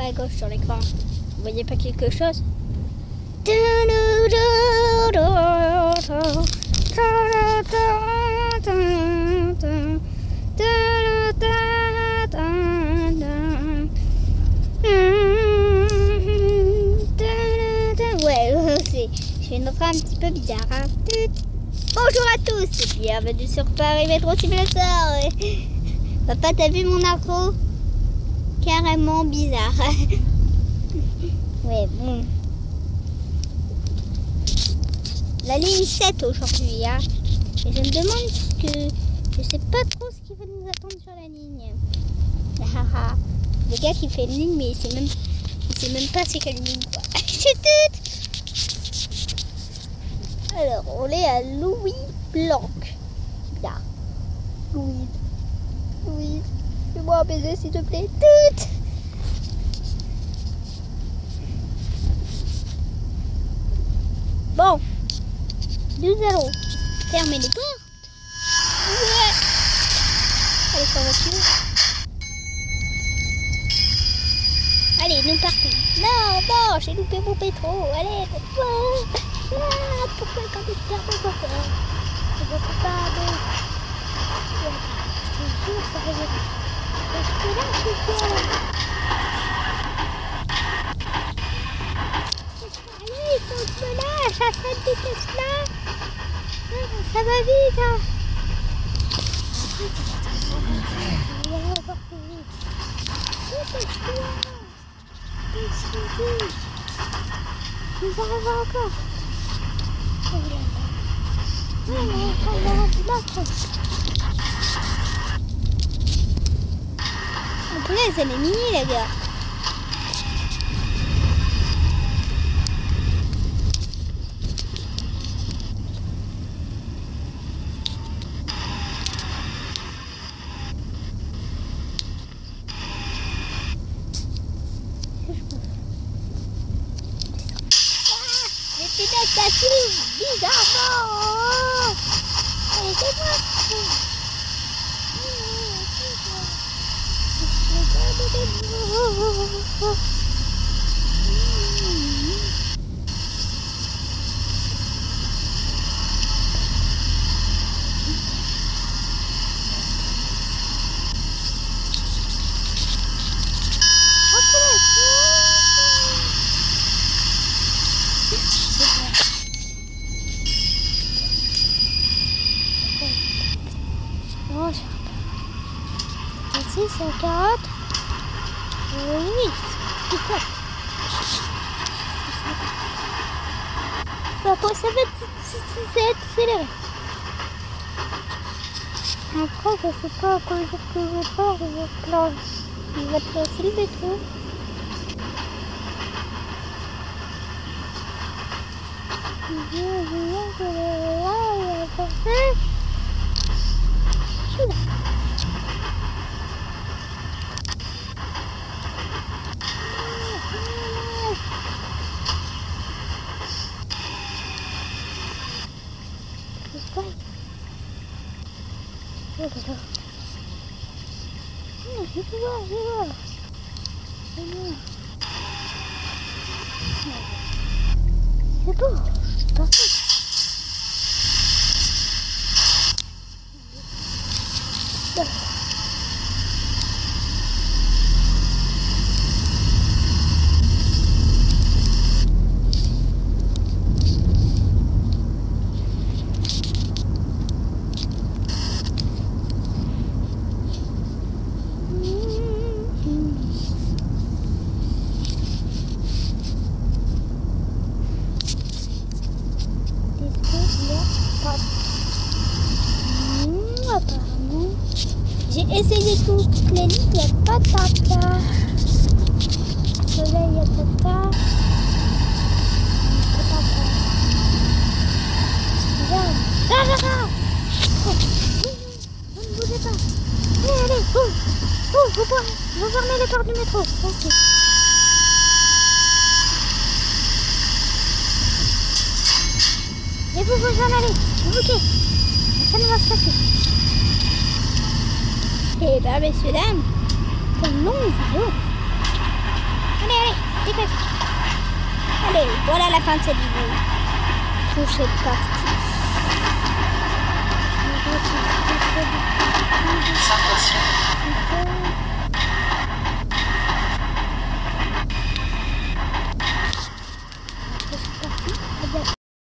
à gauche sur l'écran. Vous voyez pas quelque chose? Ouais, c'est une voix un petit peu bizarre. Hein. Bonjour à tous et bienvenue sur Paris Métro Simulator. Papa, t'as vu mon arbre? Carrément bizarre. Ouais, bon. La ligne 7 aujourd'hui, hein. Et je me demande ce que... Je sais pas trop ce qui va nous attendre sur la ligne. Le gars qui fait une ligne, mais il sait même pas c'est quelle ligne, quoi. C'est tout. Alors, on est à Louis Blanc. Bien. Louise, fais-moi un baiser, s'il te plaît. Tout. Bon. Nous allons fermer les portes. Ouais. Allez, sur voiture. Allez, nous partons. Non, j'ai loupé mon métro. Allez, pourquoi? Pourquoi quand il ferme les portes? Je ne peux pas aller. Je te jure, ça va être... Parce que là, je suis quoi? Allez, il faut que je me lâche. À cette vitesse-là. Ça va vite, hein. On va encore plus vite. Dépêche-toi. Nous arrivons encore. En plus, elle est mini, les gars. Ça s'ouvre bizarrement. Aidez-moi. Ici, c'est 40. Oui. Ça va accéléré. Après, je sais pas à quoi je peux faire. Il va te lancer le métro. C'est bon, c'est parti. Apparemment, j'ai essayé toutes les lignes, il n'y a pas de tata. Là, il y a tata. Regarde. Ne bougez pas. Allez, faut fermer les portes du métro. Okay. Et vous en allez. Ok. Ça ne va se passer. Eh bien, messieurs, dames, comme non, nous allons. tac. Allez, voilà la fin de cette vidéo. Prochaine partie.